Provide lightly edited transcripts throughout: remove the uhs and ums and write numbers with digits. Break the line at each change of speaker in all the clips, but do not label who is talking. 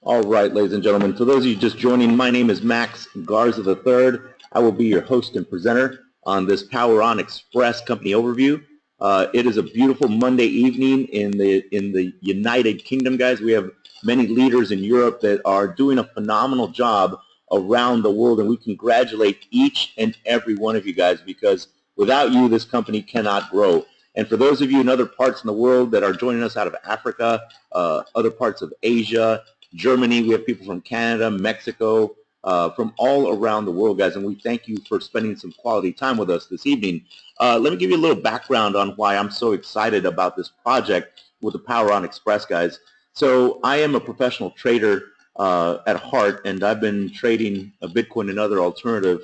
All right, ladies and gentlemen, for those of you just joining, my name is Max Garza III. I will be your host and presenter on this Power On Express company overview. It is a beautiful Monday evening in the United Kingdom, guys. We have many leaders in Europe that are doing a phenomenal job around the world, and we congratulate each and every one of you guys, because without you, this company cannot grow. And for those of you in other parts in the world that are joining us out of Africa, other parts of Asia, Germany, we have people from Canada, Mexico, from all around the world, guys, and we thank you for spending some quality time with us this evening. Let me give you a little background on why I'm so excited about this project with the Power On Xpress, guys. So I am a professional trader at heart, and I've been trading Bitcoin and other alternative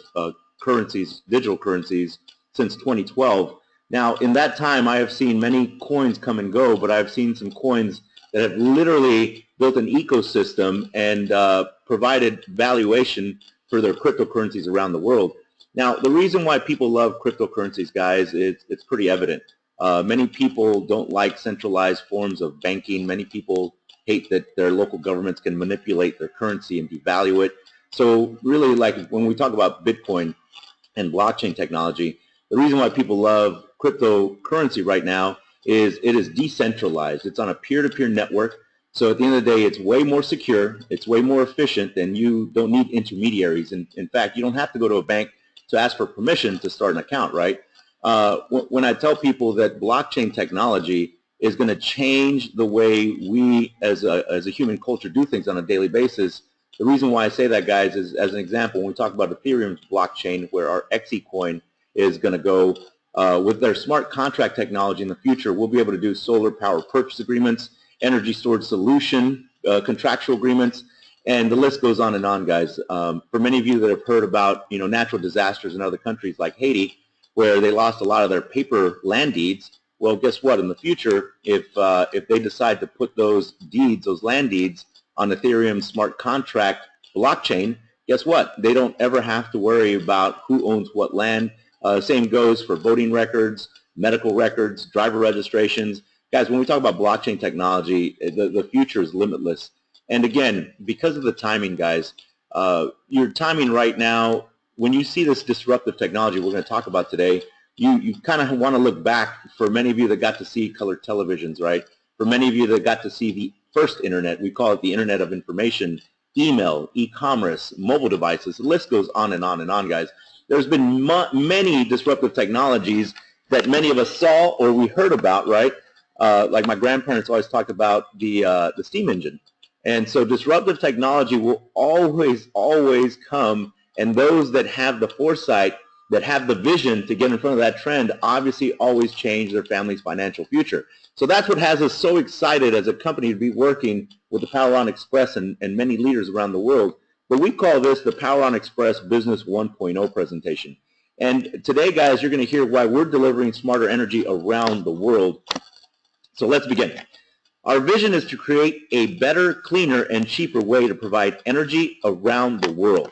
currencies, digital currencies, since 2012. Now, in that time, I have seen many coins come and go, but I've seen some coins that have literally built an ecosystem and provided valuation for their cryptocurrencies around the world. Now, the reason why people love cryptocurrencies, guys, it's pretty evident. Many people don't like centralized forms of banking. Many people hate that their local governments can manipulate their currency and devalue it. So really, like when we talk about Bitcoin and blockchain technology, the reason why people love cryptocurrency right now is it is decentralized. It's on a peer-to-peer network. So at the end of the day, it's way more secure. It's way more efficient, and you don't need intermediaries. And in fact, you don't have to go to a bank to ask for permission to start an account, right? When I tell people that blockchain technology is going to change the way we as a human culture do things on a daily basis, the reason why I say that, guys, is as an example, when we talk about Ethereum's blockchain, where our XeCoin is going to go, with their smart contract technology in the future, we'll be able to do solar power purchase agreements, energy storage solution, contractual agreements, and the list goes on and on, guys. For many of you that have heard about, natural disasters in other countries like Haiti, where they lost a lot of their paper land deeds, well, guess what? In the future, if they decide to put those deeds, those land deeds, on Ethereum smart contract blockchain, guess what? They don't ever have to worry about who owns what land. Same goes for voting records, medical records, driver registrations. Guys, when we talk about blockchain technology, the future is limitless. And again, because of the timing, guys, your timing right now, when you see this disruptive technology we're going to talk about today, you kind of want to look back. For many of you that got to see color televisions, right? For many of you that got to see the first internet, we call it the Internet of Information, email, e-commerce, mobile devices, the list goes on and on and on, guys. There's been many disruptive technologies that many of us saw or we heard about, right? Like my grandparents always talked about the steam engine. And so disruptive technology will always come, and those that have the foresight, that have the vision to get in front of that trend, obviously always change their family's financial future. So that's what has us so excited as a company to be working with the Power On Xpress and many leaders around the world. But we call this the Power On Xpress Business 1.0 presentation. And today, guys, you're going to hear why we're delivering smarter energy around the world. So let's begin. Our vision is to create a better, cleaner, and cheaper way to provide energy around the world.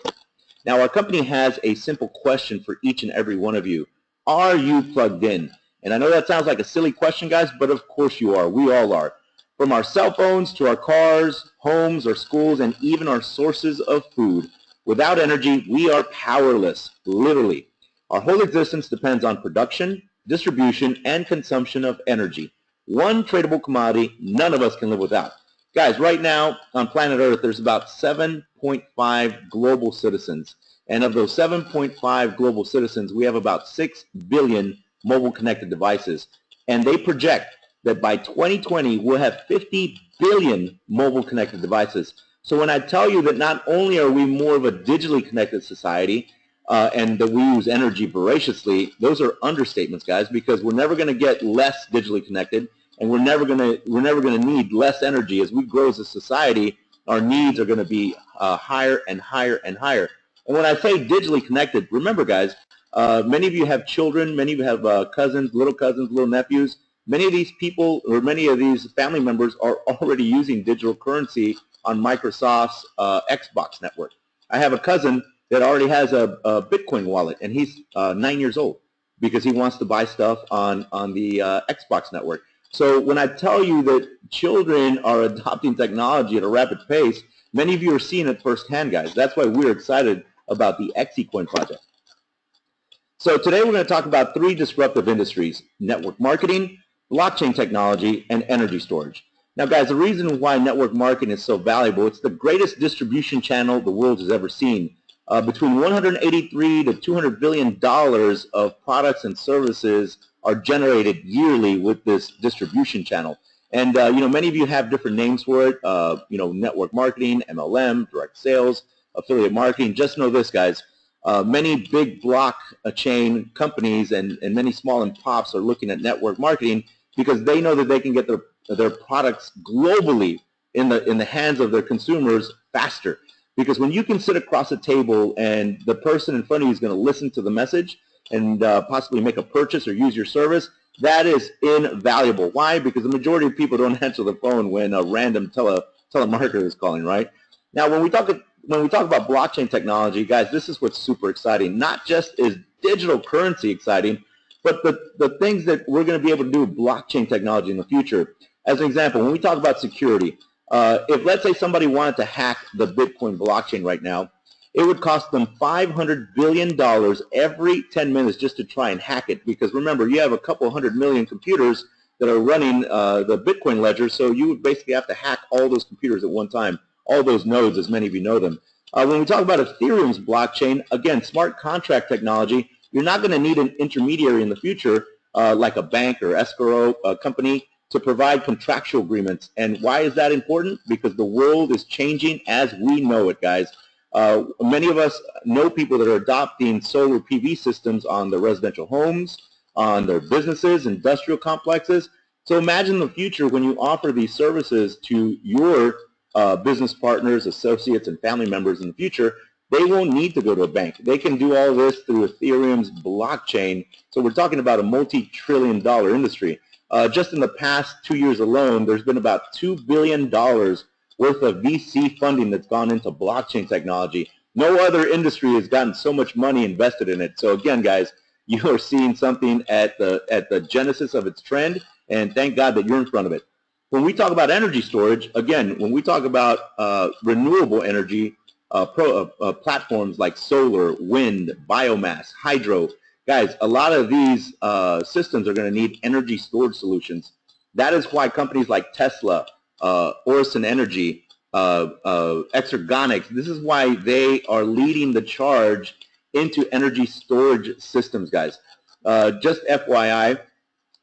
Now, our company has a simple question for each and every one of you. Are you plugged in? And I know that sounds like a silly question, guys, but of course you are. We all are. From our cell phones to our cars, homes, our schools, and even our sources of food. Without energy, we are powerless, literally. Our whole existence depends on production, distribution, and consumption of energy. One tradable commodity none of us can live without. Guys, right now on planet Earth, there's about 7.5 global citizens. And of those 7.5 global citizens, we have about 6 billion mobile connected devices. And they project that by 2020, we'll have 50 billion mobile connected devices. So when I tell you that not only are we more of a digitally connected society, and that we use energy voraciously, those are understatements, guys, because we're never going to get less digitally connected, and we're never going to need less energy. As we grow as a society, our needs are going to be higher and higher and higher. And when I say digitally connected, remember, guys, many of you have children, many of you have cousins, little nephews. Many of these people, or many of these family members, are already using digital currency on Microsoft's Xbox network. I have a cousin that already has a Bitcoin wallet, and he's 9 years old because he wants to buy stuff on the Xbox network. So when I tell you that children are adopting technology at a rapid pace, Many of you are seeing it firsthand, guys. That's why we're excited about the XeCoin project. So today we're going to talk about 3 disruptive industries: network marketing, blockchain technology, and energy storage. Now, guys, the reason why network marketing is so valuable, it's the greatest distribution channel the world has ever seen. Between $183 to $200 billion of products and services are generated yearly with this distribution channel. And, many of you have different names for it, network marketing, MLM, direct sales, affiliate marketing. Just know this, guys. Many big blockchain companies and many small and pops are looking at network marketing because they know that they can get their products globally in the hands of their consumers faster. Because when you can sit across a table and the person in front of you is going to listen to the message and possibly make a purchase or use your service, that is invaluable. Why? Because the majority of people don't answer the phone when a random telemarketer is calling, right? Now, when we talk about blockchain technology, guys, this is what's super exciting. Not just is digital currency exciting, but the things that we're going to be able to do with blockchain technology in the future. As an example, when we talk about security, if let's say somebody wanted to hack the Bitcoin blockchain right now, it would cost them $500 billion every 10 minutes just to try and hack it. Because remember, you have a couple 100 million computers that are running the Bitcoin ledger, so you would basically have to hack all those computers at one time, all those nodes, as many of you know them. When we talk about Ethereum's blockchain, again, smart contract technology, you're not going to need an intermediary in the future, like a bank or escrow company, to provide contractual agreements. And why is that important? Because the world is changing as we know it, guys. Many of us know people that are adopting solar PV systems on their residential homes, on their businesses, industrial complexes. So imagine the future when you offer these services to your business partners, associates, and family members in the future. They won't need to go to a bank. They can do all this through Ethereum's blockchain. So we're talking about a multi-trillion-dollar industry. Just in the past 2 years alone, there's been about $2 billion worth of VC funding that's gone into blockchain technology. No other industry has gotten so much money invested in it. So again, guys, you are seeing something at the genesis of its trend, and thank God that you're in front of it. When we talk about energy storage, again, when we talk about renewable energy platforms like solar, wind, biomass, hydro, guys, a lot of these systems are going to need energy storage solutions. That is why companies like Tesla, Orison Energy, Exergonix, this is why they are leading the charge into energy storage systems, guys. Just FYI,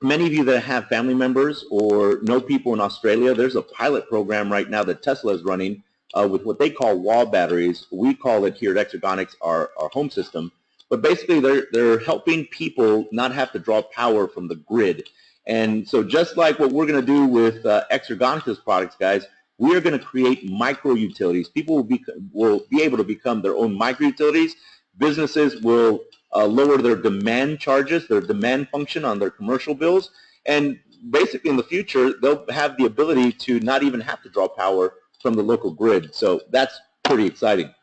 many of you that have family members or know people in Australia, there's a pilot program right now that Tesla is running with what they call wall batteries. We call it here at Exergonix our home system. But basically, they're helping people not have to draw power from the grid. And so just like what we're going to do with Exergonix's products, guys, we are going to create micro-utilities. People will be able to become their own micro-utilities. Businesses will lower their demand charges, their demand function on their commercial bills. And basically, in the future, they'll have the ability to not even have to draw power from the local grid. So that's pretty exciting.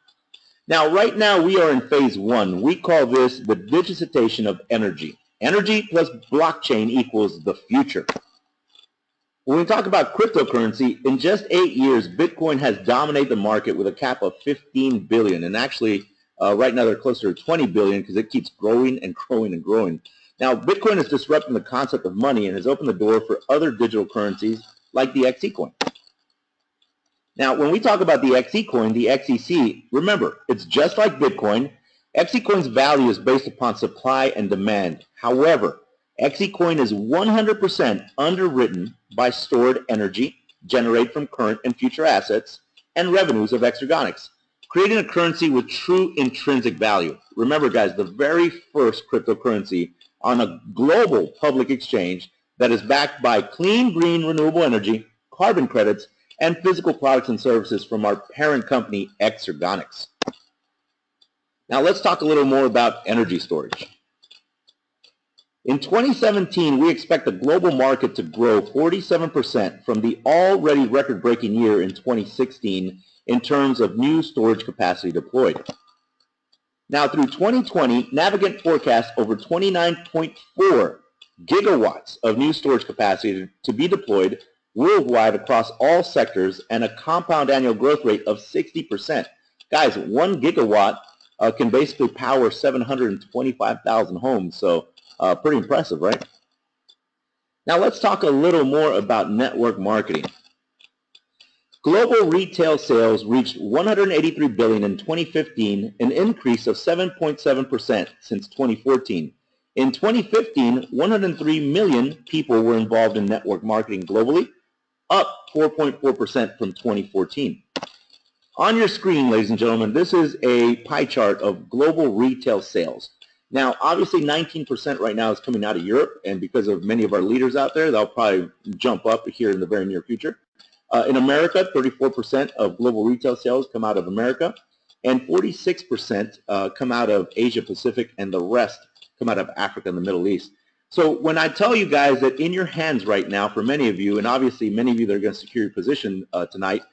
Now, right now, we are in phase 1. We call this the digitization of energy. Energy plus blockchain equals the future. When we talk about cryptocurrency, in just 8 years, Bitcoin has dominated the market with a cap of 15 billion. And actually, right now, they're closer to 20 billion because it keeps growing and growing and growing. Now, Bitcoin is disrupting the concept of money and has opened the door for other digital currencies like the XeCoin. Now, when we talk about the XeCoin, the XEC, remember, it's just like Bitcoin. XeCoin's value is based upon supply and demand. However, XeCoin is 100% underwritten by stored energy generated from current and future assets and revenues of Exergonix, creating a currency with true intrinsic value. Remember, guys, the very first cryptocurrency on a global public exchange that is backed by clean, green, renewable energy, carbon credits, and physical products and services from our parent company, Exergonix. Now let's talk a little more about energy storage. In 2017, we expect the global market to grow 47% from the already record-breaking year in 2016 in terms of new storage capacity deployed. Now through 2020, Navigant forecasts over 29.4 gigawatts of new storage capacity to be deployed, worldwide across all sectors and a compound annual growth rate of 60%. Guys, 1 gigawatt can basically power 725,000 homes, so pretty impressive, right? Now let's talk a little more about network marketing. Global retail sales reached $183 billion in 2015, an increase of 7.7% since 2014. In 2015, 103 million people were involved in network marketing globally, up 4.4% from 2014. On your screen, ladies and gentlemen, this is a pie chart of global retail sales. Now, obviously 19% right now is coming out of Europe, and because of many of our leaders out there, they'll probably jump up here in the very near future. In America, 34% of global retail sales come out of America, and 46% come out of Asia Pacific, and the rest come out of Africa and the Middle East. So when I tell you guys that in your hands right now, for many of you, and obviously many of you that are going to secure your position tonight,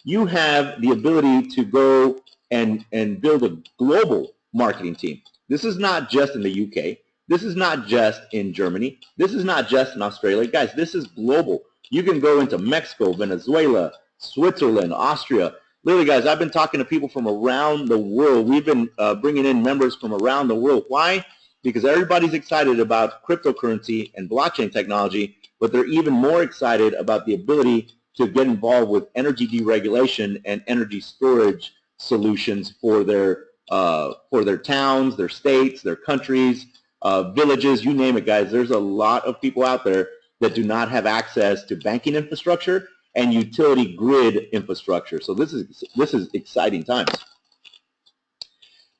you have the ability to go and build a global marketing team. This is not just in the UK. This is not just in Germany. This is not just in Australia. Guys, this is global. You can go into Mexico, Venezuela, Switzerland, Austria. Literally, guys, I've been talking to people from around the world. We've been bringing in members from around the world. Why? Because everybody's excited about cryptocurrency and blockchain technology, but they're even more excited about the ability to get involved with energy deregulation and energy storage solutions for their towns, their states, their countries, villages, you name it, guys. There's a lot of people out there that do not have access to banking infrastructure and utility grid infrastructure. So this is exciting times.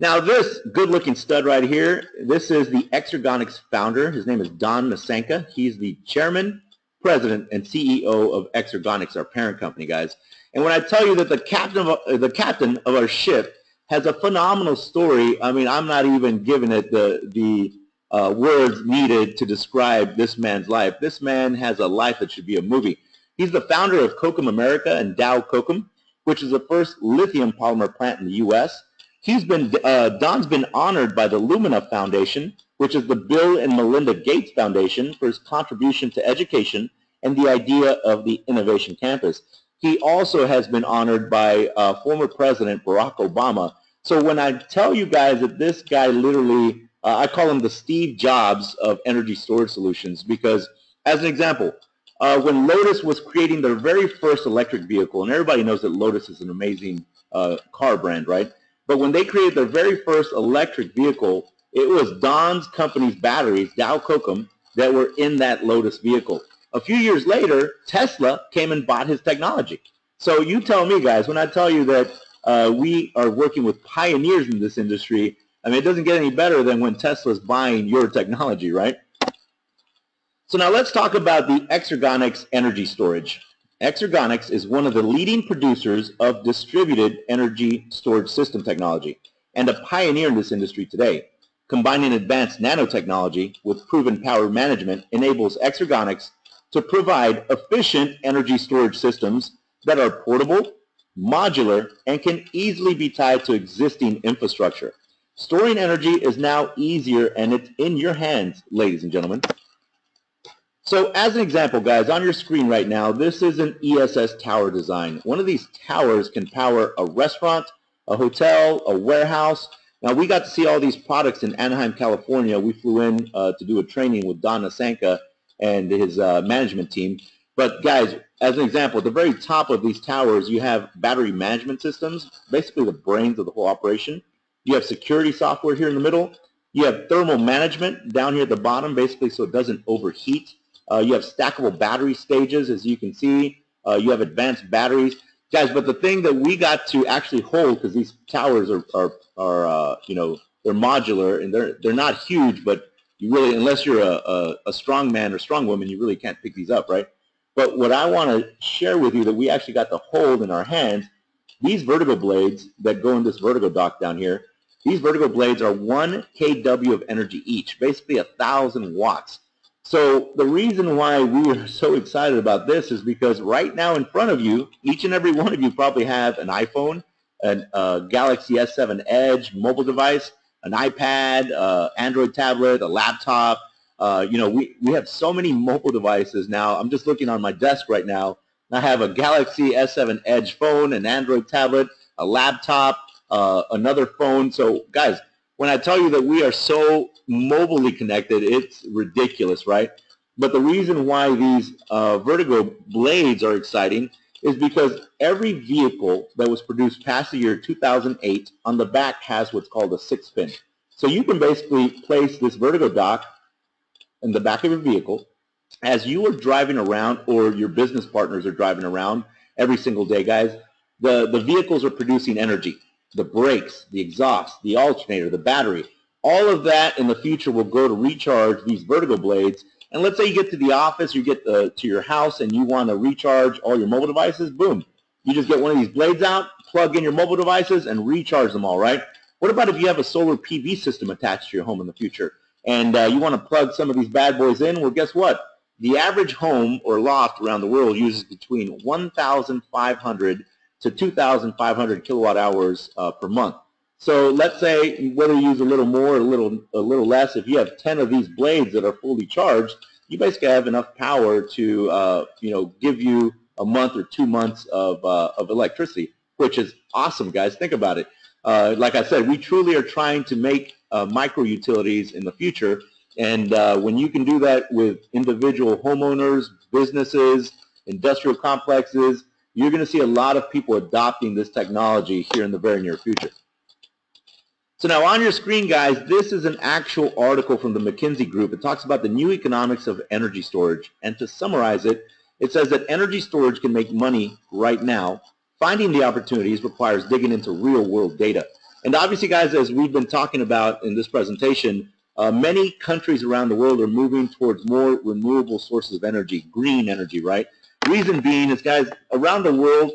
Now this good-looking stud right here, this is the Exergonix founder. His name is Don Nasanka. He's the chairman, president, and CEO of Exergonix, our parent company, guys. And when I tell you that the captain of our ship has a phenomenal story, I mean, I'm not even giving it the words needed to describe this man's life. This man has a life that should be a movie. He's the founder of Kokum America and Dow Kokum, which is the first lithium polymer plant in the U.S. Don's been honored by the Lumina Foundation, which is the Bill and Melinda Gates Foundation, for his contribution to education and the idea of the Innovation Campus. He also has been honored by former President Barack Obama. So when I tell you guys that this guy literally, I call him the Steve Jobs of energy storage solutions, because as an example, when Lotus was creating their very first electric vehicle, and everybody knows that Lotus is an amazing car brand, right? But when they created their very first electric vehicle, it was Don's company's batteries, Dow Kokum, that were in that Lotus vehicle. A few years later, Tesla came and bought his technology. So you tell me, guys, when I tell you that we are working with pioneers in this industry, I mean, it doesn't get any better than when Tesla's buying your technology, right? So now let's talk about the Exergonix energy storage. Exergonix is one of the leading producers of distributed energy storage system technology and a pioneer in this industry today. Combining advanced nanotechnology with proven power management enables Exergonix to provide efficient energy storage systems that are portable, modular, and can easily be tied to existing infrastructure. Storing energy is now easier, and it's in your hands, ladies and gentlemen. So as an example, guys, on your screen right now, this is an ESS tower design. One of these towers can power a restaurant, a hotel, a warehouse. Now, we got to see all these products in Anaheim, California. We flew in to do a training with Don Nasanka and his management team. But guys, as an example, at the very top of these towers, you have battery management systems, basically the brains of the whole operation. You have security software here in the middle. You have thermal management down here at the bottom, basically so it doesn't overheat. You have stackable battery stages, as you can see. You have advanced batteries. Guys, but the thing that we got to actually hold, because these towers are you know, they're modular, and they're not huge, but you really, unless you're a strong man or strong woman, you really can't pick these up, right? But what I want to share with you that we actually got to hold in our hands, these vertical blades that go in this vertical dock down here, these vertical blades are 1 kW of energy each, basically 1,000 watts. So the reason why we are so excited about this is because right now in front of you, each and every one of you probably have an iPhone, a Galaxy S7 Edge mobile device, an iPad, Android tablet, a laptop, We have so many mobile devices now. I'm just looking on my desk right now. I have a Galaxy S7 Edge phone, an Android tablet, a laptop, another phone. So, guys, when I tell you that we are so mobilely connected, it's ridiculous, right? But the reason why these vertigo blades are exciting is because every vehicle that was produced past the year 2008 on the back has what's called a 6-pin. So you can basically place this vertigo dock in the back of your vehicle as you are driving around, or your business partners are driving around every single day, guys. The vehicles are producing energy. The brakes, the exhaust, the alternator, the battery, all of that in the future will go to recharge these vertigo blades. And let's say you get to the office, you get to your house, and you want to recharge all your mobile devices, boom. You just get one of these blades out, plug in your mobile devices, and recharge them all, right? What about if you have a solar PV system attached to your home in the future, and you want to plug some of these bad boys in? Well, guess what? The average home or loft around the world uses between 1,500 to 2,500 kilowatt hours per month. So let's say whether you use a little more or a little less, if you have 10 of these blades that are fully charged, you basically have enough power to give you a month or 2 months of electricity, which is awesome, guys. Think about it. Like I said, we truly are trying to make micro utilities in the future, and when you can do that with individual homeowners, businesses, industrial complexes, you're going to see a lot of people adopting this technology here in the very near future. So now on your screen, guys, this is an actual article from the McKinsey Group. It talks about the new economics of energy storage. And to summarize it, it says that energy storage can make money right now. Finding the opportunities requires digging into real-world data. And obviously, guys, as we've been talking about in this presentation, many countries around the world are moving towards more renewable sources of energy, green energy, right? Reason being is, guys, around the world,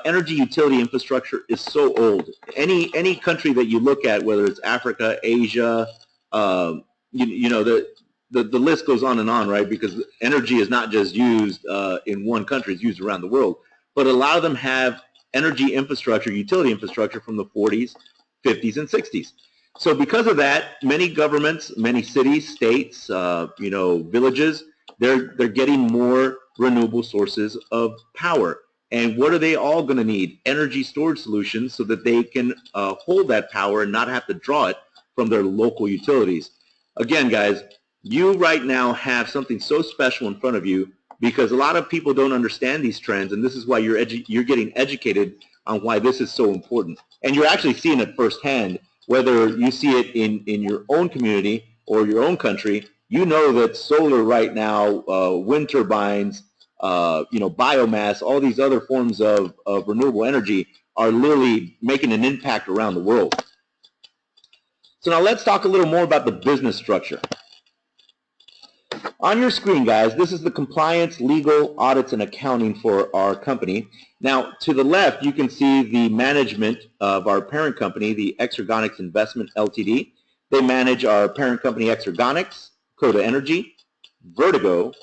energy utility infrastructure is so old. Any country that you look at, whether it's Africa, Asia, the list goes on, right? Because energy is not just used in one country; it's used around the world. But a lot of them have energy infrastructure, utility infrastructure from the 40s, 50s, and 60s. So because of that, many governments, many cities, states, villages, they're getting more renewable sources of power. And what are they all going to need? Energy storage solutions so that they can hold that power and not have to draw it from their local utilities. Again, guys, you right now have something so special in front of you, because a lot of people don't understand these trends, and this is why you're getting educated on why this is so important. And you're actually seeing it firsthand, whether you see it in your own community or your own country. You know that solar right now, wind turbines, biomass, all these other forms of renewable energy are literally making an impact around the world. So now let's talk a little more about the business structure. On your screen, guys, this is the compliance, legal, audits, and accounting for our company. Now, to the left, you can see the management of our parent company, the Exergonix Investment Ltd. They manage our parent company, Exergonix, Coda Energy, Vertigo,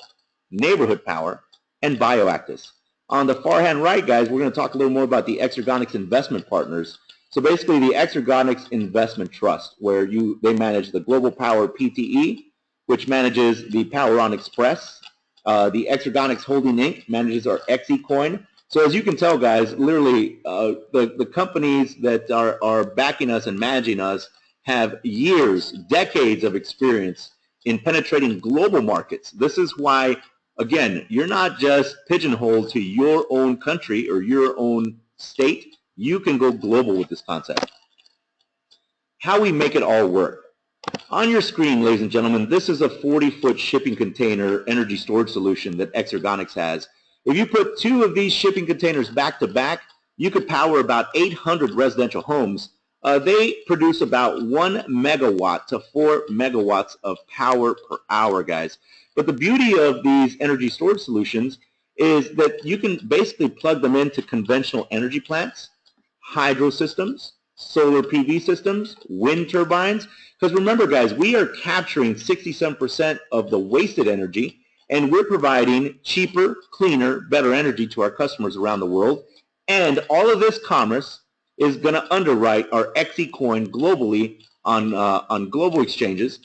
Neighborhood Power, and Bioactus. On the far hand right, guys, we're going to talk a little more about the Exergonix Investment Partners. So basically, the Exergonix Investment Trust, where they manage the Global Power PTE, which manages the Power On Xpress. The Exergonix Holding Inc. manages our XeCoin. So as you can tell, guys, literally the companies that are backing us and managing us have years, decades of experience in penetrating global markets. This is why, again, you're not just pigeonholed to your own country or your own state. You can go global with this concept. How we make it all work. On your screen, ladies and gentlemen, this is a 40-foot shipping container energy storage solution that Exergonix has. If you put 2 of these shipping containers back to back, you could power about 800 residential homes. They produce about 1 megawatt to 4 megawatts of power per hour, guys. But the beauty of these energy storage solutions is that you can basically plug them into conventional energy plants, hydro systems, solar PV systems, wind turbines. Because remember, guys, we are capturing 67% of the wasted energy, and we're providing cheaper, cleaner, better energy to our customers around the world. And all of this commerce is going to underwrite our XeCoin globally on global exchanges.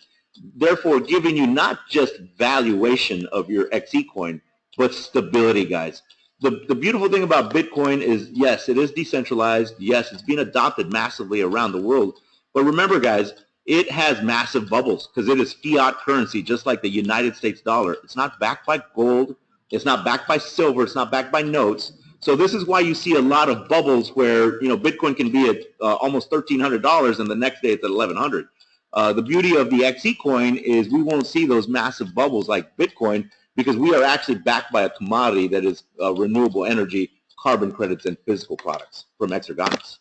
therefore giving you not just valuation of your XeCoin, but stability, guys. The beautiful thing about Bitcoin is, yes, it is decentralized. Yes, it's being adopted massively around the world. But remember, guys, it has massive bubbles because it is fiat currency, just like the United States dollar. It's not backed by gold. It's not backed by silver. It's not backed by notes. So this is why you see a lot of bubbles where, you know, Bitcoin can be at almost $1,300 and the next day it's at $1,100. The beauty of the XeCoin is we won't see those massive bubbles like Bitcoin because we are actually backed by a commodity that is renewable energy, carbon credits, and physical products from Exergonix.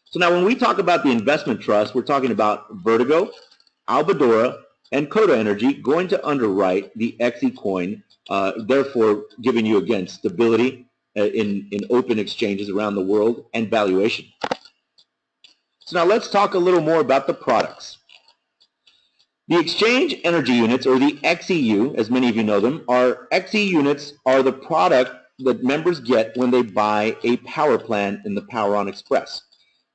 So now when we talk about the investment trust, we're talking about Vertigo, Albadora, and Coda Energy going to underwrite the XeCoin, therefore giving you, again, stability in open exchanges around the world and valuation. So now let's talk a little more about the products. The exchange energy units, or the XEU, as many of you know them, XE units are the product that members get when they buy a power plan in the Power On Xpress.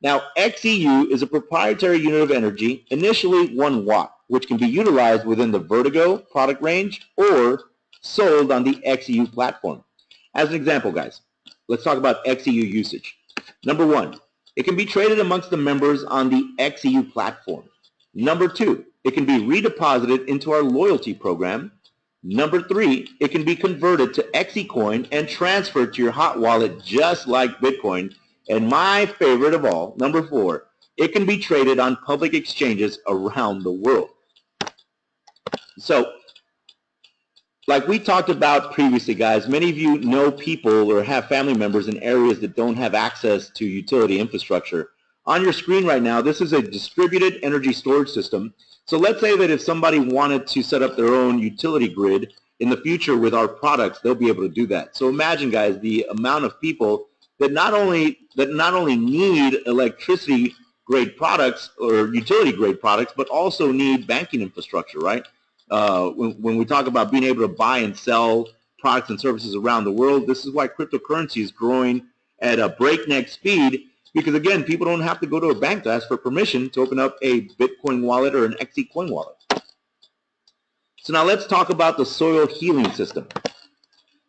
Now, XEU is a proprietary unit of energy, initially 1 watt, which can be utilized within the Vertigo product range or sold on the XEU platform. As an example, guys, let's talk about XEU usage. Number 1, it can be traded amongst the members on the XEU platform. Number 2, it can be redeposited into our loyalty program. Number 3, it can be converted to XeCoin and transferred to your hot wallet just like Bitcoin. And my favorite of all, number 4, it can be traded on public exchanges around the world. So, like we talked about previously, guys, many of you know people or have family members in areas that don't have access to utility infrastructure. On your screen right now, this is a distributed energy storage system. So let's say that if somebody wanted to set up their own utility grid in the future with our products, they'll be able to do that. So imagine, guys, the amount of people that not only need electricity grade products or utility grade products, but also need banking infrastructure, right? When we talk about being able to buy and sell products and services around the world, this is why cryptocurrency is growing at a breakneck speed, because again, people don't have to go to a bank to ask for permission to open up a Bitcoin wallet or an XeCoin wallet. So now let's talk about the soil healing system.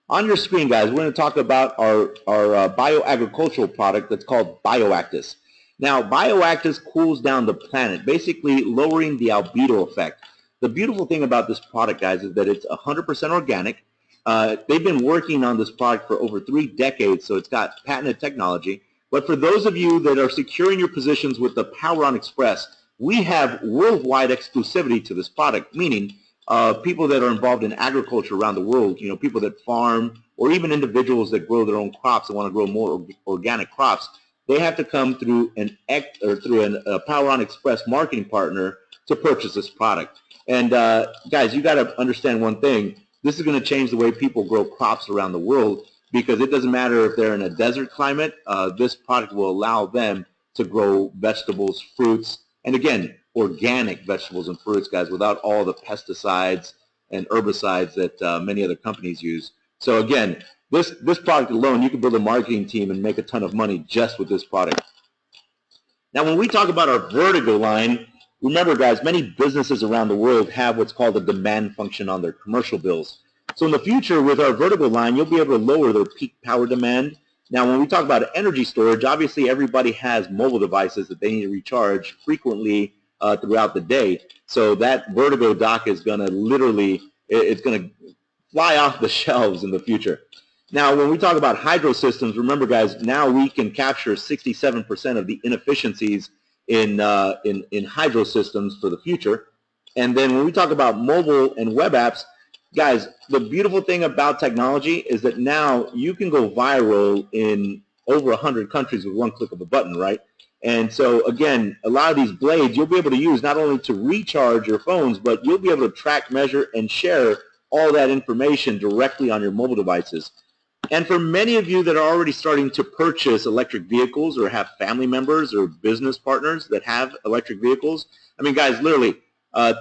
On your screen, guys, we're going to talk about our bioagricultural product that's called BioActis. Now, BioActis cools down the planet, basically lowering the albedo effect. The beautiful thing about this product, guys, is that it's 100% organic. They've been working on this product for over 3 decades, so it's got patented technology. But for those of you that are securing your positions with the Power On Xpress, we have worldwide exclusivity to this product, meaning people that are involved in agriculture around the world, you know, people that farm, or even individuals that grow their own crops and want to grow more organic crops, they have to come through a Power On Xpress marketing partner to purchase this product. And guys, you got to understand one thing. This is going to change the way people grow crops around the world, because it doesn't matter if they're in a desert climate. This product will allow them to grow vegetables, fruits, and again, organic vegetables and fruits, guys, without all the pesticides and herbicides that many other companies use. So again, this product alone, you can build a marketing team and make a ton of money just with this product. Now, when we talk about our Vertigo line, remember, guys, many businesses around the world have what's called a demand function on their commercial bills. So in the future, with our Vertigo line, you'll be able to lower their peak power demand. Now, when we talk about energy storage, obviously everybody has mobile devices that they need to recharge frequently throughout the day. So that Vertigo dock is going to literally, it's going to fly off the shelves in the future. Now, when we talk about hydro systems, remember, guys, now we can capture 67% of the inefficiencies in hydro systems for the future. And then when we talk about mobile and web apps, guys, the beautiful thing about technology is that now you can go viral in over 100 countries with one click of a button, right? And so, again, a lot of these blades you'll be able to use not only to recharge your phones, but you'll be able to track, measure, and share all that information directly on your mobile devices. And for many of you that are already starting to purchase electric vehicles or have family members or business partners that have electric vehicles, I mean, guys, literally,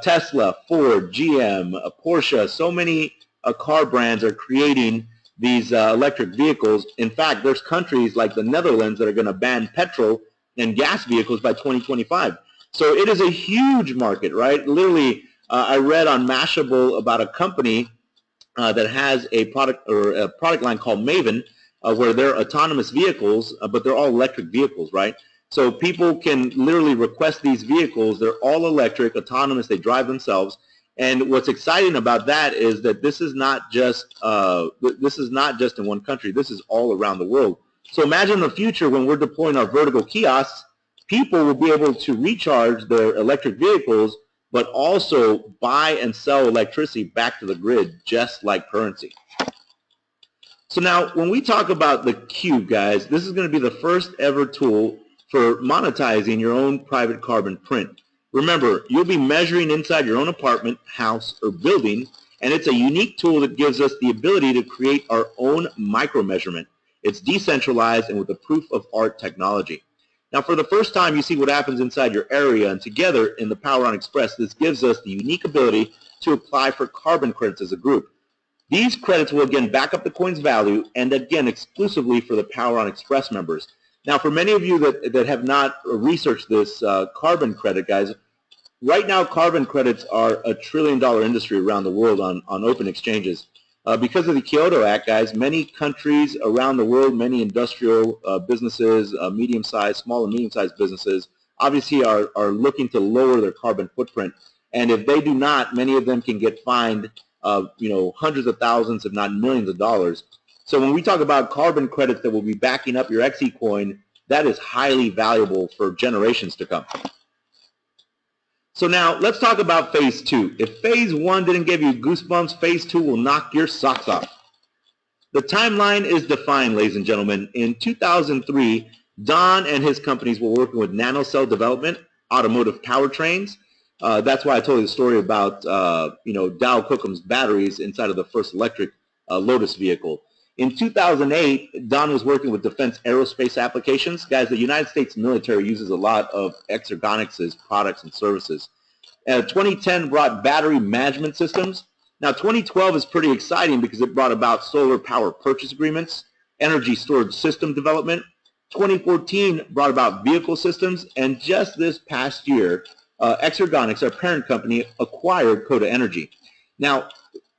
Tesla, Ford, GM, Porsche, so many car brands are creating these electric vehicles. In fact, there's countries like the Netherlands that are going to ban petrol and gas vehicles by 2025. So it is a huge market, right? Literally, I read on Mashable about a company that has a product line called Maven, where they're autonomous vehicles, but they're all electric vehicles, right? So people can literally request these vehicles. They're all electric, autonomous. They drive themselves. And what's exciting about that is that this is not just in one country. This is all around the world. So imagine the future when we're deploying our vertical kiosks, people will be able to recharge their electric vehicles, but also buy and sell electricity back to the grid, just like currency. So now, when we talk about the Cube, guys, this is going to be the first ever tool for monetizing your own private carbon print. Remember, you'll be measuring inside your own apartment, house, or building, and it's a unique tool that gives us the ability to create our own micro measurement. It's decentralized and with a proof of art technology. Now, for the first time, you see what happens inside your area, and together in the Power On Xpress, this gives us the unique ability to apply for carbon credits as a group. These credits will again back up the coin's value, and again exclusively for the Power On Xpress members. Now, for many of you that have not researched this carbon credit, guys, right now carbon credits are a $1 trillion industry around the world on open exchanges. Because of the Kyoto Act, guys, many countries around the world, many industrial businesses, medium-sized, small and medium-sized businesses, obviously are looking to lower their carbon footprint. And if they do not, many of them can get fined, hundreds of thousands, if not millions of dollars. So when we talk about carbon credits that will be backing up your XeCoin, that is highly valuable for generations to come. So now, let's talk about Phase 2. If Phase 1 didn't give you goosebumps, Phase 2 will knock your socks off. The timeline is defined, ladies and gentlemen. In 2003, Don and his companies were working with nanocell development, automotive powertrains. That's why I told you the story about, Dow Cookham's batteries inside of the first electric Lotus vehicle. In 2008, Don was working with defense aerospace applications. Guys, the United States military uses a lot of Exergonix's products and services. 2010 brought battery management systems. Now, 2012 is pretty exciting because it brought about solar power purchase agreements, energy storage system development. 2014 brought about vehicle systems, and just this past year, Exergonix, our parent company, acquired Coda Energy. Now,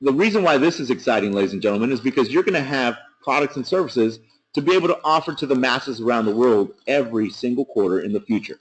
the reason why this is exciting, ladies and gentlemen, is because you're going to have products and services to be able to offer to the masses around the world every single quarter in the future.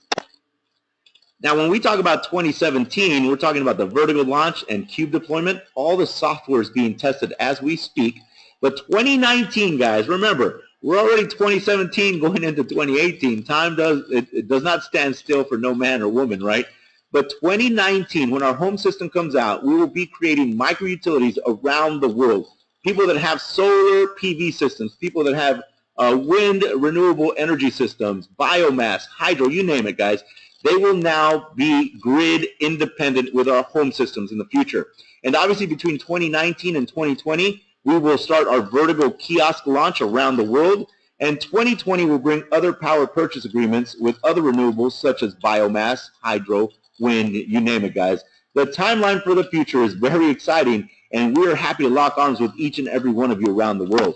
Now, when we talk about 2017, we're talking about the vertical launch and Cube deployment. All the software is being tested as we speak. But 2019, guys, remember, we're already 2017 going into 2018. Time does not stand still for no man or woman, right? But 2019, when our home system comes out, we will be creating micro-utilities around the world. People that have solar PV systems, people that have wind renewable energy systems, biomass, hydro, you name it, guys. They will now be grid independent with our home systems in the future. And obviously between 2019 and 2020, we will start our vertical kiosk launch around the world. And 2020 will bring other power purchase agreements with other renewables such as biomass, hydro, wind, you name it, guys. The timeline for the future is very exciting, and we're happy to lock arms with each and every one of you around the world.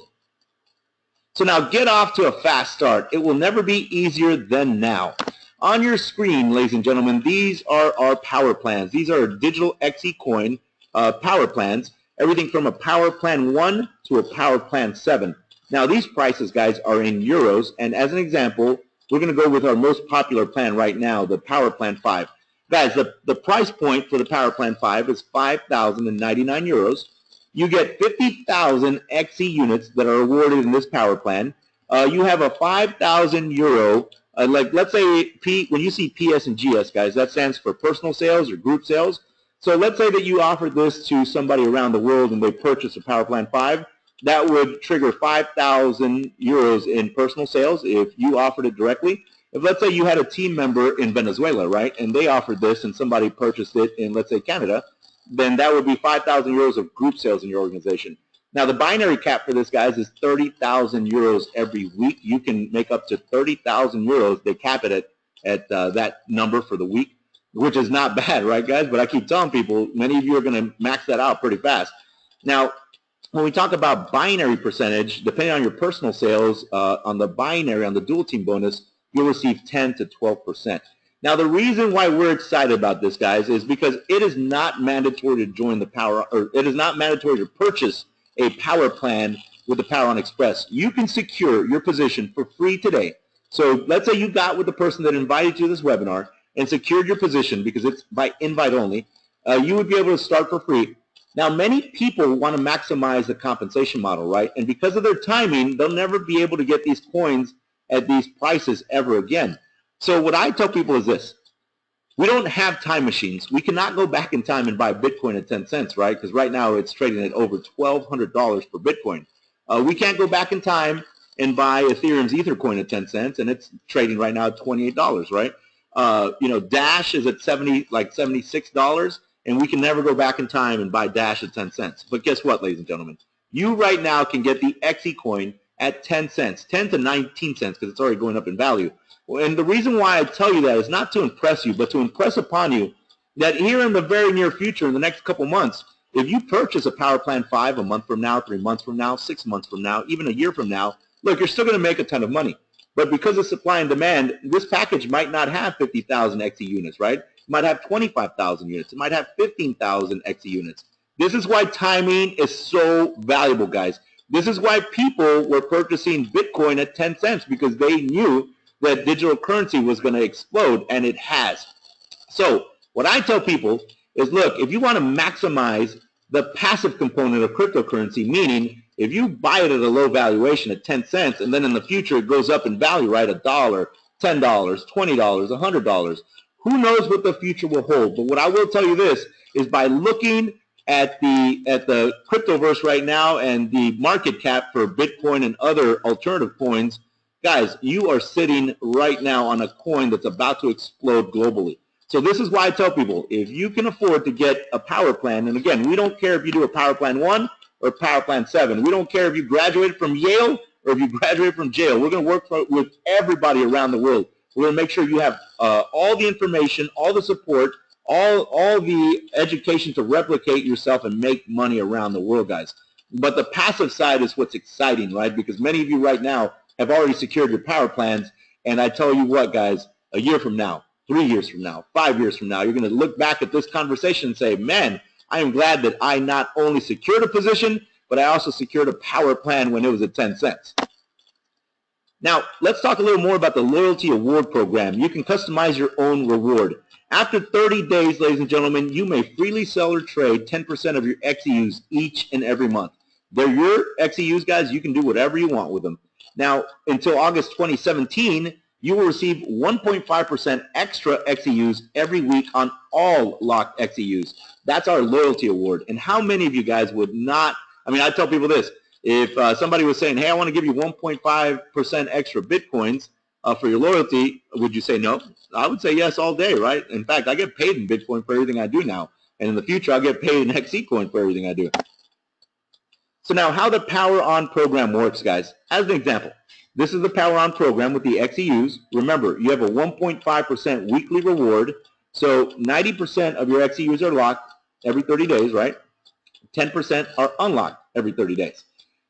So now get off to a fast start. It will never be easier than now. On your screen, ladies and gentlemen, these are our power plans. These are digital XeCoin power plans, everything from a power plan 1 to a power plan 7. Now, these prices, guys, are in euros, and as an example, we're going to go with our most popular plan right now, the power plan 5. Guys, the price point for the Power Plan 5 is 5,099 euros. You get 50,000 XE units that are awarded in this power plan. You have a 5,000 euro, let's say when you see PS and GS, guys, that stands for personal sales or group sales. So let's say that you offered this to somebody around the world and they purchased a Power Plan 5. That would trigger 5,000 euros in personal sales if you offered it directly. If let's say you had a team member in Venezuela, right, and they offered this and somebody purchased it in, let's say, Canada, then that would be 5,000 euros of group sales in your organization. Now, the binary cap for this, guys, is 30,000 euros every week. You can make up to 30,000 euros. They cap it at that number for the week, which is not bad, right, guys? But I keep telling people, many of you are going to max that out pretty fast. Now, when we talk about binary percentage, depending on your personal sales, on the binary, on the dual team bonus, you'll receive 10 to 12%. Now, the reason why we're excited about this, guys, is because it is not mandatory to join the Power, or it is not mandatory to purchase a power plan with the Power On Xpress. You can secure your position for free today. So let's say you got with the person that invited you to this webinar and secured your position because it's by invite only. You would be able to start for free. Now, many people want to maximize the compensation model, right? And because of their timing, they'll never be able to get these coins at these prices ever again. So what I tell people is this. We don't have time machines. We cannot go back in time and buy Bitcoin at 10 cents, right? Because right now it's trading at over $1,200 per Bitcoin. We can't go back in time and buy Ethereum's Ether coin at 10 cents, and it's trading right now at $28, right? Dash is at $76, and we can never go back in time and buy Dash at 10 cents. But guess what, ladies and gentlemen? You right now can get the XeCoin at 10 cents, 10 to 19 cents, because it's already going up in value. And the reason why I tell you that is not to impress you, but to impress upon you that here in the very near future, in the next couple months, if you purchase a Power Plan 5 a month from now, 3 months from now, 6 months from now, even a year from now, look, you're still going to make a ton of money. But because of supply and demand, this package might not have 50,000 XE units, right? It might have 25,000 units. It might have 15,000 XE units. This is why timing is so valuable, guys. This is why people were purchasing Bitcoin at 10 cents, because they knew that digital currency was going to explode, and it has. So what I tell people is, look, if you want to maximize the passive component of cryptocurrency, meaning if you buy it at a low valuation at 10 cents and then in the future it goes up in value, right, $1, $10, $20, $100, who knows what the future will hold. But what I will tell you this is, by looking at the cryptoverse right now and the market cap for Bitcoin and other alternative coins, guys, you are sitting right now on a coin that's about to explode globally. So this is why I tell people, if you can afford to get a power plan, and again, we don't care if you do a Power Plan 1 or Power Plan 7. We don't care if you graduated from Yale or if you graduated from jail. We're going to work with everybody around the world. We're going to make sure you have all the information, all the support, all the education to replicate yourself and make money around the world, guys. But the passive side is what's exciting, right? Because many of you right now have already secured your power plans, and I tell you what, guys, a year from now, 3 years from now, 5 years from now, you're going to look back at this conversation and say, man, I am glad that I not only secured a position, but I also secured a power plan when it was at 10 cents. Now, let's talk a little more about the Loyalty Award Program. You can customize your own reward. After 30 days, ladies and gentlemen, you may freely sell or trade 10% of your XEUs each and every month. They're your XEUs, guys. You can do whatever you want with them. Now, until August 2017, you will receive 1.5% extra XEUs every week on all locked XEUs. That's our loyalty award. And how many of you guys would not, I mean, I tell people this, if somebody was saying, hey, I want to give you 1.5% extra Bitcoins for your loyalty, would you say no? I would say yes all day, right? In fact, I get paid in Bitcoin for everything I do now. And in the future, I'll get paid in XeCoin for everything I do. So now, how the Power On program works, guys. As an example, this is the Power On program with the XEUs. Remember, you have a 1.5% weekly reward. So 90% of your XEUs are locked every 30 days, right? 10% are unlocked every 30 days.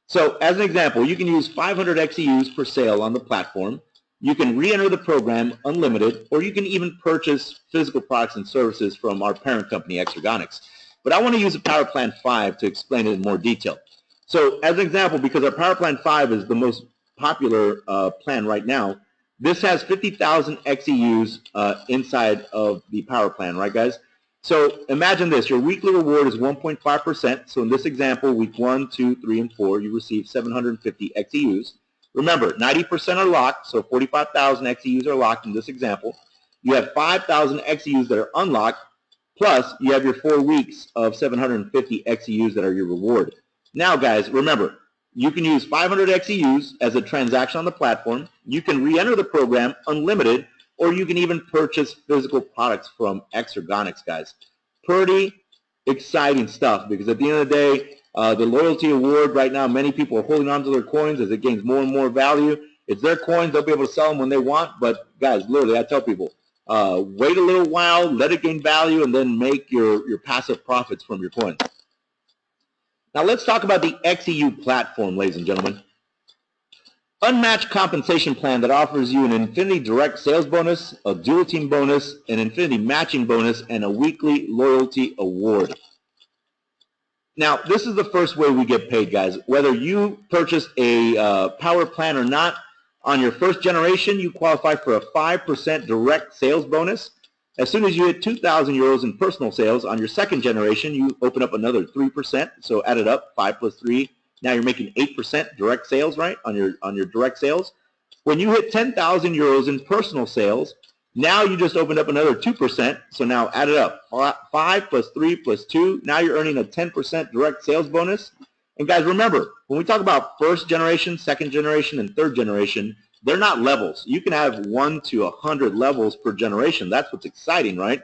So as an example, you can use 500 XEUs per sale on the platform. You can re-enter the program unlimited, or you can even purchase physical products and services from our parent company, Exergonix. But I want to use a Power Plan 5 to explain it in more detail. So as an example, because our Power Plan 5 is the most popular plan right now, this has 50,000 XEUs inside of the Power Plan, right, guys? So imagine this. Your weekly reward is 1.5%. So in this example, week 1, 2, 3, and 4, you receive 750 XEUs. Remember, 90% are locked, so 45,000 XEUs are locked in this example. You have 5,000 XEUs that are unlocked, plus you have your 4 weeks of 750 XEUs that are your reward. Now, guys, remember, you can use 500 XEUs as a transaction on the platform. You can re-enter the program unlimited, or you can even purchase physical products from Exergonix, guys. Pretty exciting stuff, because at the end of the day, the loyalty award right now, many people are holding on to their coins as it gains more and more value. It's their coins. They'll be able to sell them when they want. But, guys, literally, I tell people, wait a little while, let it gain value, and then make your passive profits from your coins. Now let's talk about the XEU platform, ladies and gentlemen. Unmatched compensation plan that offers you an Infinity direct sales bonus, a dual team bonus, an Infinity matching bonus, and a weekly loyalty award. Now, this is the first way we get paid, guys. Whether you purchased a power plan or not, on your first generation, you qualify for a 5% direct sales bonus. As soon as you hit 2,000 euros in personal sales, on your second generation, you open up another 3%. So add it up, 5 plus 3. Now you're making 8% direct sales, right, on your direct sales. When you hit 10,000 euros in personal sales, now you just opened up another 2%. So now add it up, 5 plus 3 plus 2. Now you're earning a 10% direct sales bonus. And guys, remember, when we talk about first generation, second generation, and third generation, they're not levels. You can have 1 to 100 levels per generation. That's what's exciting, right?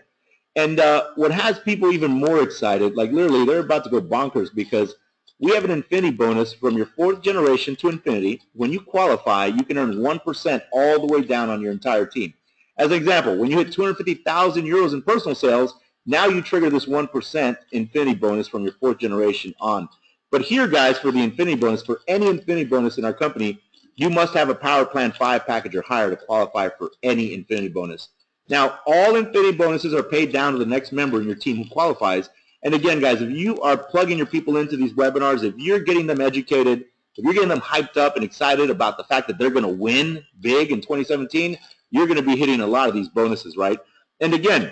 And what has people even more excited, like literally they're about to go bonkers, because we have an Infinity bonus from your fourth generation to Infinity. When you qualify, you can earn 1% all the way down on your entire team. As an example, when you hit 250,000 euros in personal sales, now you trigger this 1% Infinity bonus from your fourth generation on. But here, guys, for the Infinity bonus, for any Infinity bonus in our company, you must have a Power Plan 5 package or higher to qualify for any Infinity bonus. Now, all Infinity bonuses are paid down to the next member in your team who qualifies. And again, guys, if you are plugging your people into these webinars, if you're getting them educated, if you're getting them hyped up and excited about the fact that they're going to win big in 2017, you're going to be hitting a lot of these bonuses, right? And again,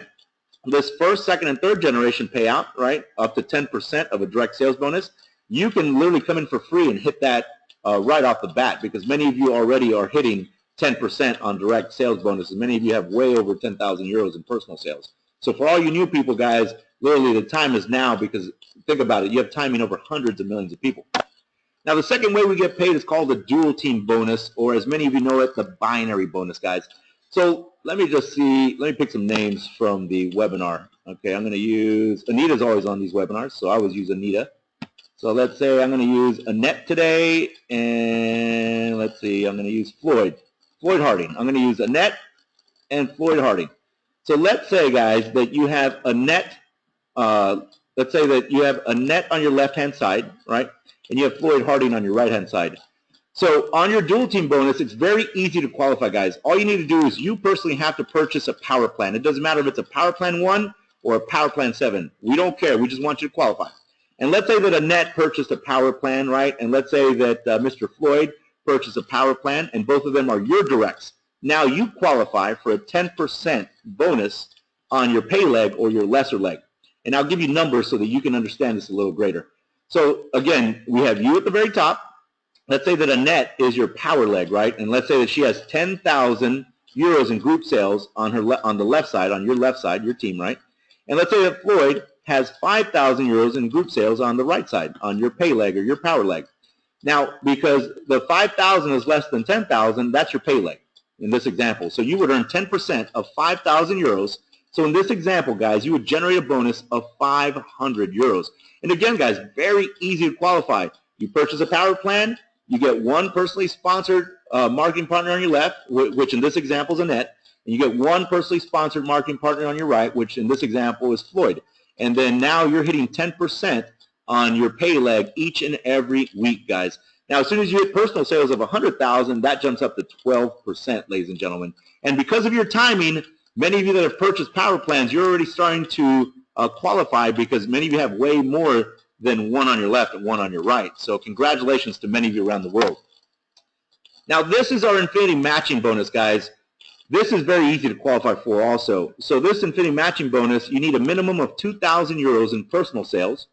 this first, second, and third generation payout, right, up to 10% of a direct sales bonus, you can literally come in for free and hit that right off the bat, because many of you already are hitting 10% on direct sales bonuses. Many of you have way over 10,000 euros in personal sales. So for all you new people, guys, literally the time is now, because think about it, you have timing over hundreds of millions of people. Now, the second way we get paid is called the dual team bonus, or as many of you know it, the binary bonus, guys. So let me just see, let me pick some names from the webinar. Okay, I'm going to use, Anita's always on these webinars, so I always use Anita. So let's say I'm going to use Annette today, and let's see, I'm going to use Floyd Harding. I'm going to use Annette and Floyd Harding. So let's say, guys, that you have Annette, let's say that you have Annette on your left-hand side, right, and you have Floyd Harding on your right-hand side. So on your dual team bonus, it's very easy to qualify, guys. All you need to do is you personally have to purchase a power plan. It doesn't matter if it's a power plan 1 or a power plan 7. We don't care. We just want you to qualify. And let's say that Annette purchased a power plan, right? And let's say that Mr. Floyd purchased a power plan, and both of them are your directs. Now you qualify for a 10% bonus on your pay leg or your lesser leg. And I'll give you numbers so that you can understand this a little greater. So again, we have you at the very top. Let's say that Annette is your power leg, right? And let's say that she has 10,000 euros in group sales on her on the left side, on your left side, your team, right? And let's say that Floyd has 5,000 euros in group sales on the right side, on your pay leg or your power leg. Now, because the 5,000 is less than 10,000, that's your pay leg in this example. So you would earn 10% of 5,000 euros. So in this example, guys, you would generate a bonus of 500 euros. And again, guys, very easy to qualify. You purchase a power plan, you get one personally sponsored marketing partner on your left, which in this example is Annette, and you get one personally sponsored marketing partner on your right, which in this example is Floyd. And then now you're hitting 10% on your pay leg each and every week, guys. Now, as soon as you hit personal sales of 100,000, that jumps up to 12%, ladies and gentlemen. And because of your timing, many of you that have purchased power plans, you're already starting to qualify, because many of you have way more than one on your left and one on your right. So congratulations to many of you around the world. Now, this is our Infinity matching bonus, guys. This is very easy to qualify for also. So this Infinity matching bonus, you need a minimum of 2,000 euros in personal sales.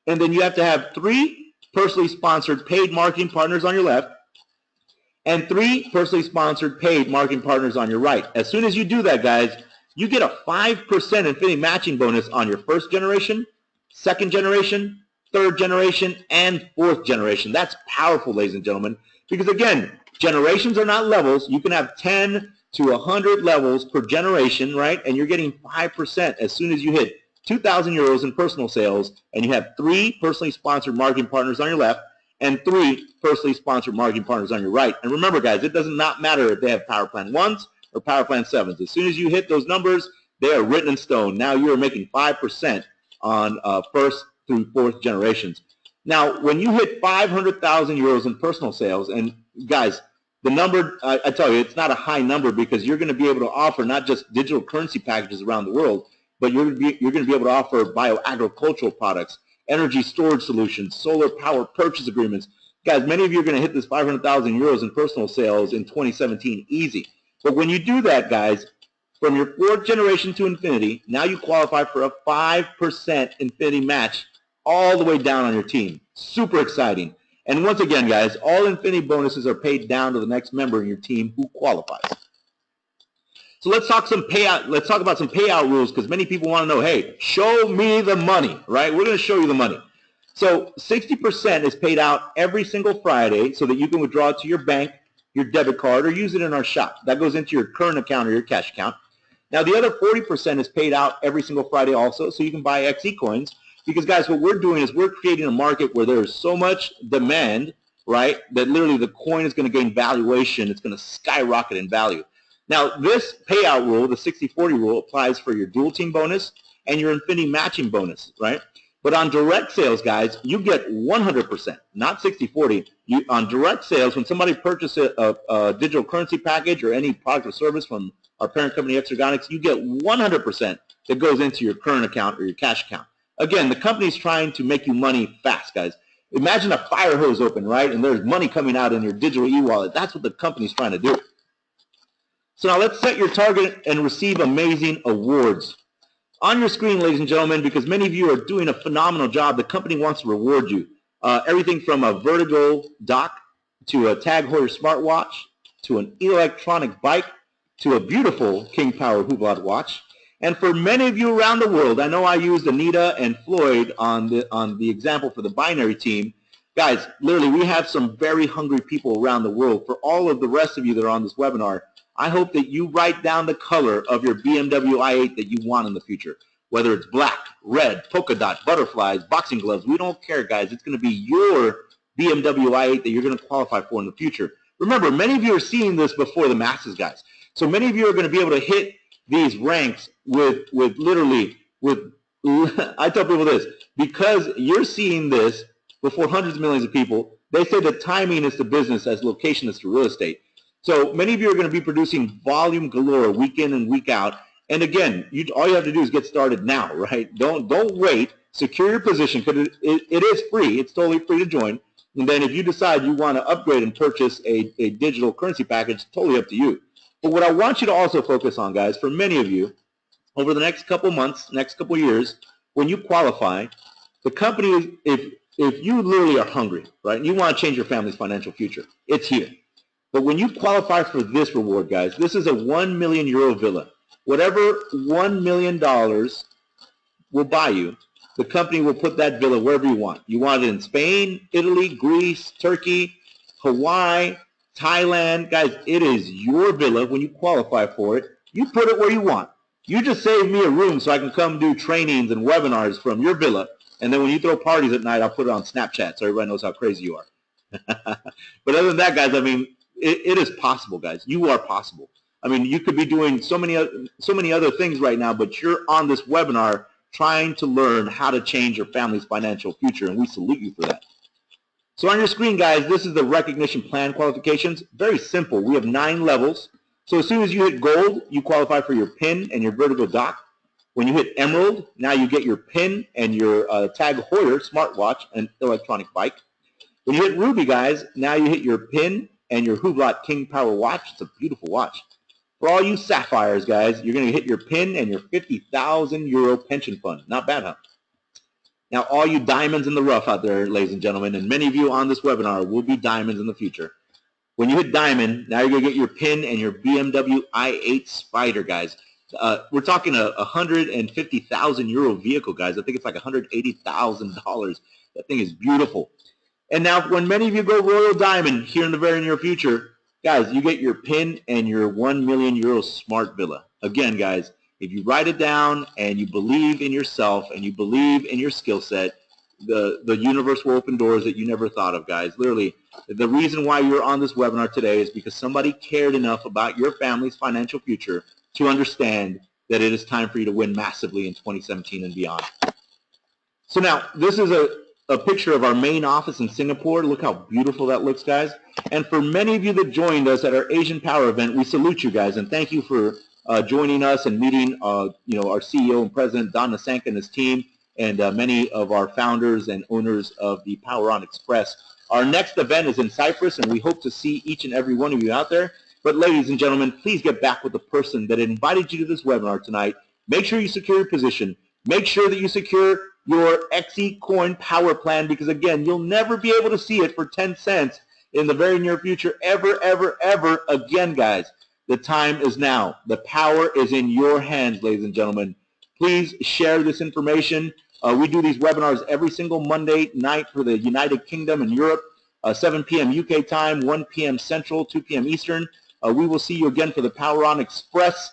And then you have to have 3 personally sponsored paid marketing partners on your left and 3 personally sponsored paid marketing partners on your right. As soon as you do that, guys, you get a 5% Infinity matching bonus on your first generation, second generation, third generation, and fourth generation. That's powerful, ladies and gentlemen, because again, generations are not levels. You can have 10 to 100 levels per generation, right? And you're getting 5% as soon as you hit 2,000 euros in personal sales, and you have 3 personally sponsored marketing partners on your left and 3 personally sponsored marketing partners on your right. And remember, guys, it does not matter if they have Power Plan 1s or Power Plan 7s. As soon as you hit those numbers, they are written in stone. Now you are making 5% on first through fourth generations. Now, when you hit 500,000 euros in personal sales, and guys, the number, I tell you, it's not a high number because you're going to be able to offer not just digital currency packages around the world, but you're going to be able to offer bioagricultural products, energy storage solutions, solar power purchase agreements. Guys, many of you are going to hit this 500,000 euros in personal sales in 2017 easy. But when you do that, guys, from your fourth generation to infinity, now you qualify for a 5% infinity match all the way down on your team. Super exciting. And once again, guys, all infinity bonuses are paid down to the next member in your team who qualifies. So let's talk some payout. Let's talk about some payout rules because many people want to know, hey, show me the money, right? We're going to show you the money. So 60% is paid out every single Friday so that you can withdraw it to your bank, your debit card, or use it in our shop. That goes into your current account or your cash account. Now, the other 40% is paid out every single Friday also, so you can buy XeCoins. Because, guys, what we're doing is we're creating a market where there is so much demand, right, that literally the coin is going to gain valuation. It's going to skyrocket in value. Now, this payout rule, the 60-40 rule, applies for your dual team bonus and your infinity matching bonus, right? But on direct sales, guys, you get 100%, not 60-40. On direct sales, when somebody purchases a digital currency package or any product or service from our parent company, Exergonix, you get 100% that goes into your current account or your cash account. Again, the company's trying to make you money fast, guys. Imagine a fire hose open, right, and there's money coming out in your digital e-wallet. That's what the company's trying to do. So now let's set your target and receive amazing awards. On your screen, ladies and gentlemen, because many of you are doing a phenomenal job, the company wants to reward you. Everything from a Vertigo dock to a Tag Heuer smartwatch to an electronic bike to a beautiful King Power Hublot watch. And for many of you around the world, I know I used Anita and Floyd on the example for the binary team. Guys, literally, we have some very hungry people around the world. For all of the rest of you that are on this webinar, I hope that you write down the color of your BMW i8 that you want in the future. Whether it's black, red, polka dot, butterflies, boxing gloves, we don't care, guys. It's going to be your BMW i8 that you're going to qualify for in the future. Remember, many of you are seeing this before the masses, guys. So many of you are going to be able to hit these ranks with I tell people this, because you're seeing this before hundreds of millions of people. They say that timing is to business as location is to real estate. So many of you are going to be producing volume galore week in and week out. And again, all you have to do is get started now, right? Don't wait. Secure your position because it is free. It's totally free to join. And then if you decide you want to upgrade and purchase a digital currency package, totally up to you. But what I want you to also focus on, guys, for many of you, over the next couple months, next couple years, when you qualify, the company, if you literally are hungry, right, and you want to change your family's financial future, it's here. But when you qualify for this reward, guys, this is a 1 million euro villa. Whatever $1 million will buy you, the company will put that villa wherever you want. You want it in Spain, Italy, Greece, Turkey, Hawaii, Thailand. Guys, it is your villa when you qualify for it. You put it where you want. You just save me a room so I can come do trainings and webinars from your villa. And then when you throw parties at night, I'll put it on Snapchat so everybody knows how crazy you are. But other than that, guys, I mean, it is possible, guys. You are possible. I mean, you could be doing so many other things right now, but you're on this webinar trying to learn how to change your family's financial future, and we salute you for that. So on your screen, guys, this is the recognition plan qualifications. Very simple. We have 9 levels. So as soon as you hit gold, you qualify for your PIN and your Vertigo dock. When you hit emerald, now you get your PIN and your Tag Heuer smartwatch and electronic bike. When you hit ruby, guys, now you hit your PIN and your Hublot King Power watch. It's a beautiful watch. For all you sapphires, guys, you're going to hit your PIN and your 50,000 euro pension fund. Not bad, huh? Now, all you diamonds in the rough out there, ladies and gentlemen, and many of you on this webinar will be diamonds in the future. When you hit diamond, now you're going to get your PIN and your BMW i8 Spider, guys. We're talking a 150,000 euro vehicle, guys. I think it's like $180,000. That thing is beautiful. And now, when many of you go Royal Diamond here in the very near future, guys, you get your PIN and your 1 million euro smart villa. Again, guys, if you write it down and you believe in yourself and you believe in your skill set, the universe will open doors that you never thought of, guys. Literally, the reason why you're on this webinar today is because somebody cared enough about your family's financial future to understand that it is time for you to win massively in 2017 and beyond. So now, this is a picture of our main office in Singapore. Look how beautiful that looks, guys. And for many of you that joined us at our Asian Power event, we salute you guys and thank you for joining us and meeting our CEO and President Don Nasanka and his team, and many of our founders and owners of the Power On Xpress. Our next event is in Cyprus, and we hope to see each and every one of you out there. But ladies and gentlemen, please get back with the person that invited you to this webinar tonight. Make sure you secure your position. Make sure that you secure your XeCoin power plan, because again, you'll never be able to see it for 10 cents in the very near future, ever, ever, ever again, guys. The time is now. The power is in your hands, ladies and gentlemen. Please share this information. We do these webinars every single Monday night for the United Kingdom and Europe, 7 p.m. UK time, 1 p.m. Central, 2 p.m. Eastern. We will see you again for the Power On Xpress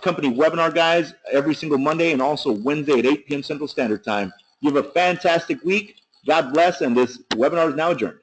company webinar, guys, every single Monday and also Wednesday at 8 p.m. Central Standard Time. You have a fantastic week. God bless, and this webinar is now adjourned.